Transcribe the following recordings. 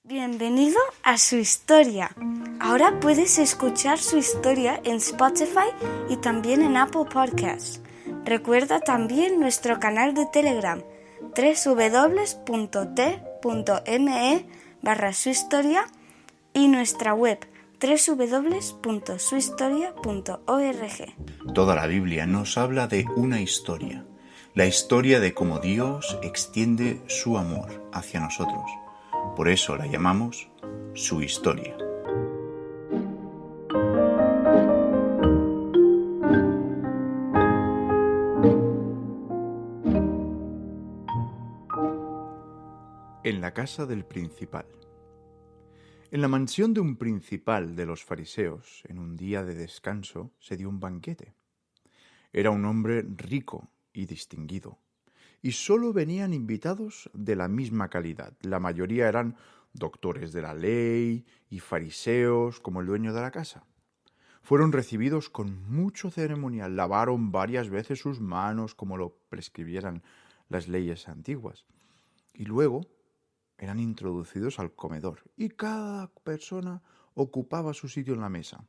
Bienvenido a Su Historia. Ahora puedes escuchar Su Historia en Spotify y también en Apple Podcasts. Recuerda también nuestro canal de Telegram www.t.me/suhistoria y nuestra web www.suhistoria.org. Toda la Biblia nos habla de una historia, la historia de cómo Dios extiende su amor hacia nosotros. Por eso la llamamos Su Historia. En la casa del principal. En la mansión de un principal de los fariseos, en un día de descanso, se dio un banquete. Era un hombre rico y distinguido, y solo venían invitados de la misma calidad. La mayoría eran doctores de la ley y fariseos, como el dueño de la casa. Fueron recibidos con mucho ceremonial, lavaron varias veces sus manos, como lo prescribieran las leyes antiguas, y luego eran introducidos al comedor, y cada persona ocupaba su sitio en la mesa.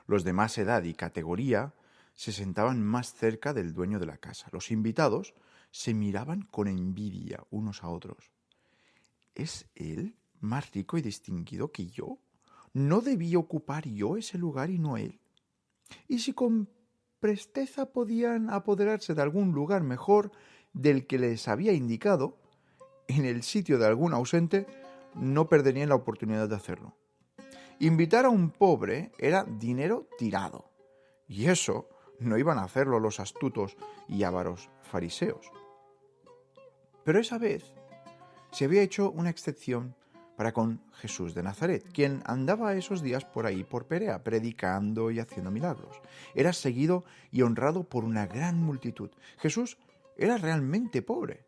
Los de más edad y categoría se sentaban más cerca del dueño de la casa. Los invitados se miraban con envidia unos a otros. ¿Es él más rico y distinguido que yo? ¿No debía ocupar yo ese lugar y no él? ¿Y si con presteza podían apoderarse de algún lugar mejor del que les había indicado, en el sitio de algún ausente, no perderían la oportunidad de hacerlo? Invitar a un pobre era dinero tirado, y eso no iban a hacerlo los astutos y ávaros fariseos. Pero esa vez se había hecho una excepción para con Jesús de Nazaret, quien andaba esos días por ahí por Perea, predicando y haciendo milagros. Era seguido y honrado por una gran multitud. Jesús era realmente pobre,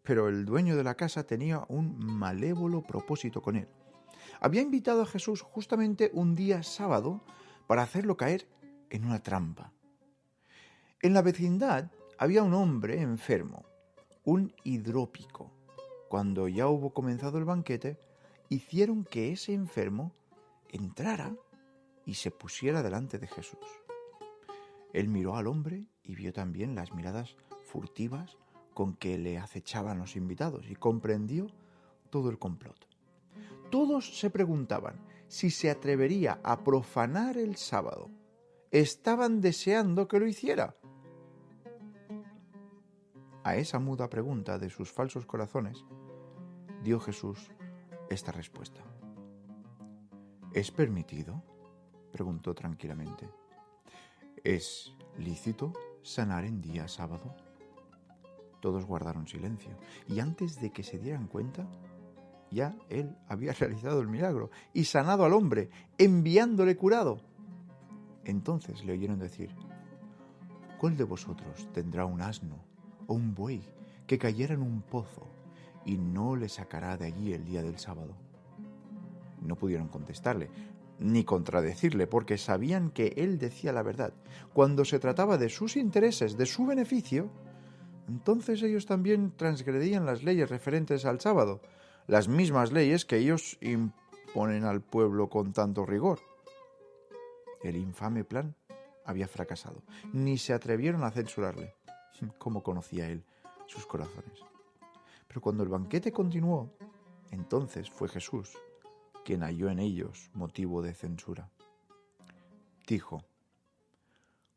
pero el dueño de la casa tenía un malévolo propósito con él. Había invitado a Jesús justamente un día sábado para hacerlo caer en una trampa. En la vecindad había un hombre enfermo, un hidrópico. Cuando ya hubo comenzado el banquete, hicieron que ese enfermo entrara y se pusiera delante de Jesús. Él miró al hombre y vio también las miradas furtivas con que le acechaban los invitados y comprendió todo el complot. Todos se preguntaban si se atrevería a profanar el sábado. Estaban deseando que lo hiciera. A esa muda pregunta de sus falsos corazones, dio Jesús esta respuesta. ¿Es permitido?, preguntó tranquilamente. ¿Es lícito sanar en día sábado? Todos guardaron silencio, y antes de que se dieran cuenta, ya él había realizado el milagro y sanado al hombre, enviándole curado. Entonces le oyeron decir: ¿cuál de vosotros tendrá un asno o un buey que cayera en un pozo y no le sacará de allí el día del sábado? No pudieron contestarle ni contradecirle, porque sabían que él decía la verdad. Cuando se trataba de sus intereses, de su beneficio, entonces ellos también transgredían las leyes referentes al sábado, las mismas leyes que ellos imponen al pueblo con tanto rigor. El infame plan había fracasado. Ni se atrevieron a censurarle. ¿Cómo conocía él sus corazones? Pero cuando el banquete continuó, entonces fue Jesús quien halló en ellos motivo de censura. Dijo: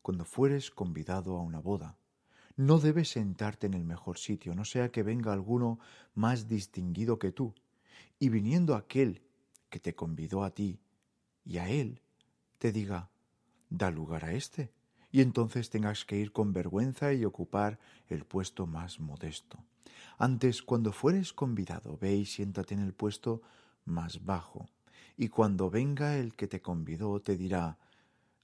cuando fueres convidado a una boda, no debes sentarte en el mejor sitio, no sea que venga alguno más distinguido que tú, y viniendo aquel que te convidó a ti y a él, te diga: da lugar a este, y entonces tengas que ir con vergüenza y ocupar el puesto más modesto. Antes, cuando fueres convidado, ve y siéntate en el puesto más bajo, y cuando venga el que te convidó, te dirá: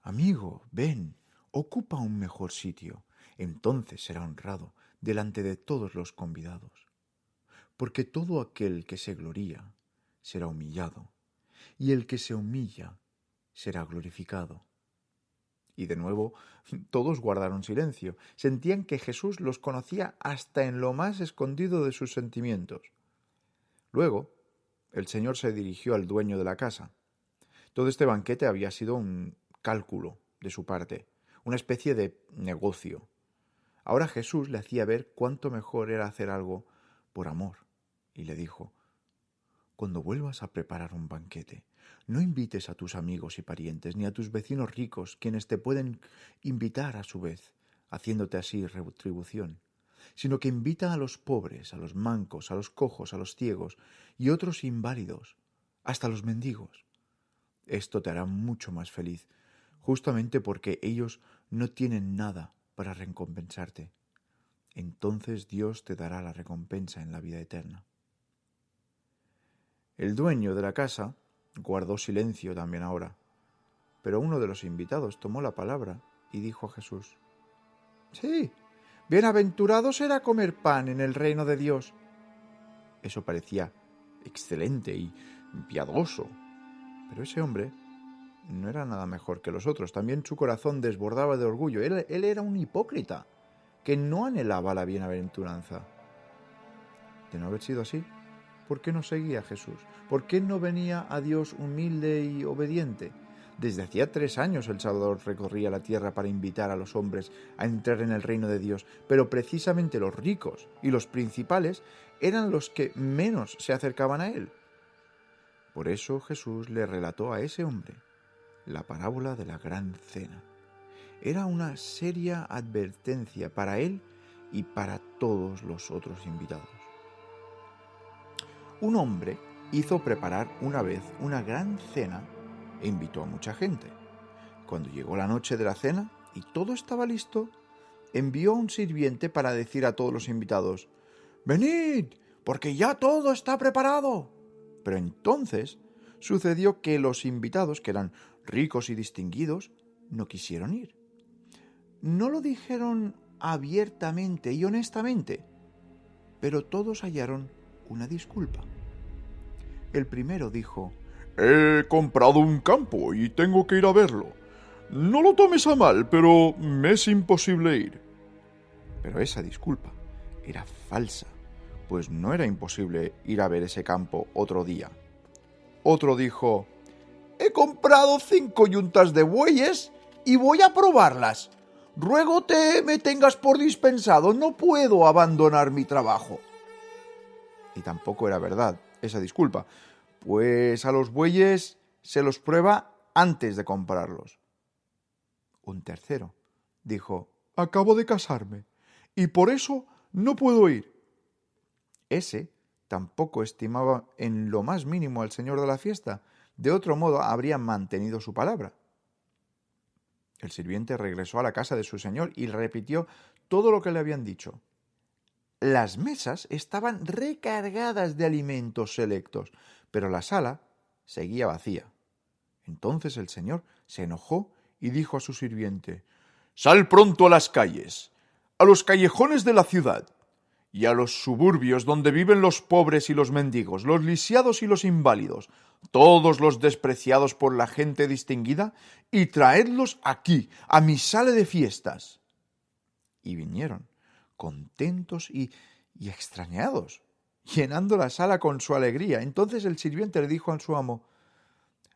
amigo, ven, ocupa un mejor sitio. Entonces será honrado delante de todos los convidados. Porque todo aquel que se gloría será humillado, y el que se humilla será glorificado. Y de nuevo, todos guardaron silencio. Sentían que Jesús los conocía hasta en lo más escondido de sus sentimientos. Luego, el Señor se dirigió al dueño de la casa. Todo este banquete había sido un cálculo de su parte, una especie de negocio. Ahora Jesús le hacía ver cuánto mejor era hacer algo por amor, y le dijo: cuando vuelvas a preparar un banquete, no invites a tus amigos y parientes, ni a tus vecinos ricos, quienes te pueden invitar a su vez, haciéndote así retribución, sino que invita a los pobres, a los mancos, a los cojos, a los ciegos y otros inválidos, hasta los mendigos. Esto te hará mucho más feliz, justamente porque ellos no tienen nada para recompensarte. Entonces Dios te dará la recompensa en la vida eterna. El dueño de la casa guardó silencio también ahora, pero uno de los invitados tomó la palabra y dijo a Jesús: sí, bienaventurado será comer pan en el reino de Dios. Eso parecía excelente y piadoso, pero ese hombre no era nada mejor que los otros. También su corazón desbordaba de orgullo. Él era un hipócrita que no anhelaba la bienaventuranza. De no haber sido así, ¿por qué no seguía a Jesús? ¿Por qué no venía a Dios humilde y obediente? Desde hacía 3 años el Salvador recorría la tierra para invitar a los hombres a entrar en el reino de Dios, pero precisamente los ricos y los principales eran los que menos se acercaban a él. Por eso Jesús le relató a ese hombre la parábola de la gran cena. Era una seria advertencia para él y para todos los otros invitados. Un hombre hizo preparar una vez una gran cena e invitó a mucha gente. Cuando llegó la noche de la cena y todo estaba listo, envió a un sirviente para decir a todos los invitados: «Venid, porque ya todo está preparado». Pero entonces sucedió que los invitados, que eran ricos y distinguidos, no quisieron ir. No lo dijeron abiertamente y honestamente, pero todos hallaron una disculpa. El primero dijo: «He comprado un campo y tengo que ir a verlo. No lo tomes a mal, pero me es imposible ir». Pero esa disculpa era falsa, pues no era imposible ir a ver ese campo otro día. Otro dijo: «He comprado 5 yuntas de bueyes y voy a probarlas. Ruego me tengas por dispensado, no puedo abandonar mi trabajo». Y tampoco era verdad esa disculpa, pues a los bueyes se los prueba antes de comprarlos. Un tercero dijo: «Acabo de casarme y por eso no puedo ir». Ese tampoco estimaba en lo más mínimo al señor de la fiesta, de otro modo habría mantenido su palabra. El sirviente regresó a la casa de su señor y repitió todo lo que le habían dicho. Las mesas estaban recargadas de alimentos selectos, pero la sala seguía vacía. Entonces el señor se enojó y dijo a su sirviente: «Sal pronto a las calles, a los callejones de la ciudad y a los suburbios donde viven los pobres y los mendigos, los lisiados y los inválidos, todos los despreciados por la gente distinguida, y traedlos aquí, a mi sala de fiestas». Y vinieron, contentos y extrañados, llenando la sala con su alegría. Entonces el sirviente le dijo a su amo: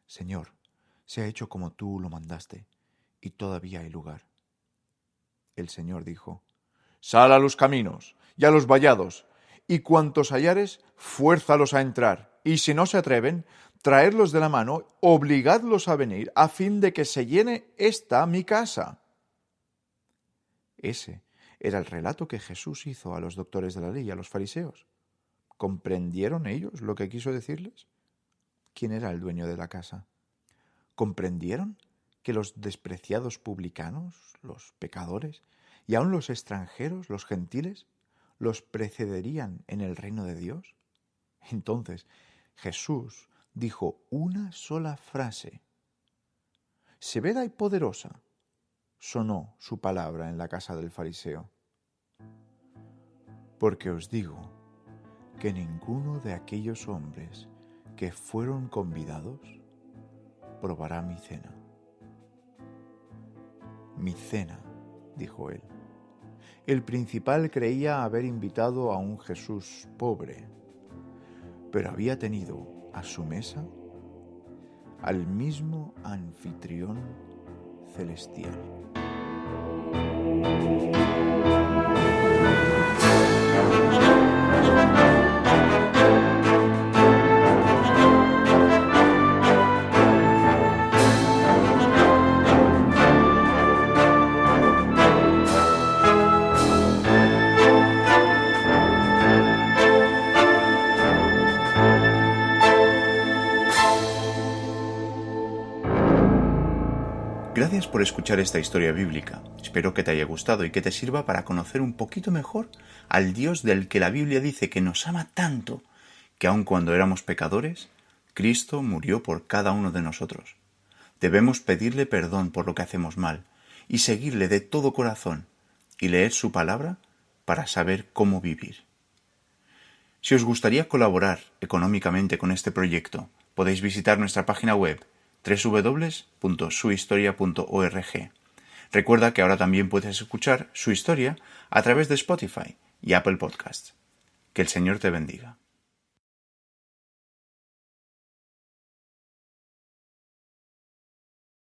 «Señor, se ha hecho como tú lo mandaste, y todavía hay lugar». El Señor dijo: «Sal a los caminos y a los vallados, y cuantos hallares, fuérzalos a entrar, y si no se atreven, traedlos de la mano, obligadlos a venir, a fin de que se llene esta mi casa». Ese era el relato que Jesús hizo a los doctores de la ley y a los fariseos. ¿Comprendieron ellos lo que quiso decirles? ¿Quién era el dueño de la casa? ¿Comprendieron que los despreciados publicanos, los pecadores, y aun los extranjeros, los gentiles, los precederían en el reino de Dios? Entonces Jesús dijo una sola frase. Severa y poderosa sonó su palabra en la casa del fariseo: «Porque os digo que ninguno de aquellos hombres que fueron convidados probará mi cena». «Mi cena», dijo él. El principal creía haber invitado a un Jesús pobre, pero había tenido a su mesa al mismo anfitrión celestial. Gracias por escuchar esta historia bíblica. Espero que te haya gustado y que te sirva para conocer un poquito mejor al Dios del que la Biblia dice que nos ama tanto, que aun cuando éramos pecadores, Cristo murió por cada uno de nosotros. Debemos pedirle perdón por lo que hacemos mal y seguirle de todo corazón y leer su palabra para saber cómo vivir. Si os gustaría colaborar económicamente con este proyecto, podéis visitar nuestra página web www.suhistoria.org. Recuerda que ahora también puedes escuchar Su Historia a través de Spotify y Apple Podcasts. Que el Señor te bendiga.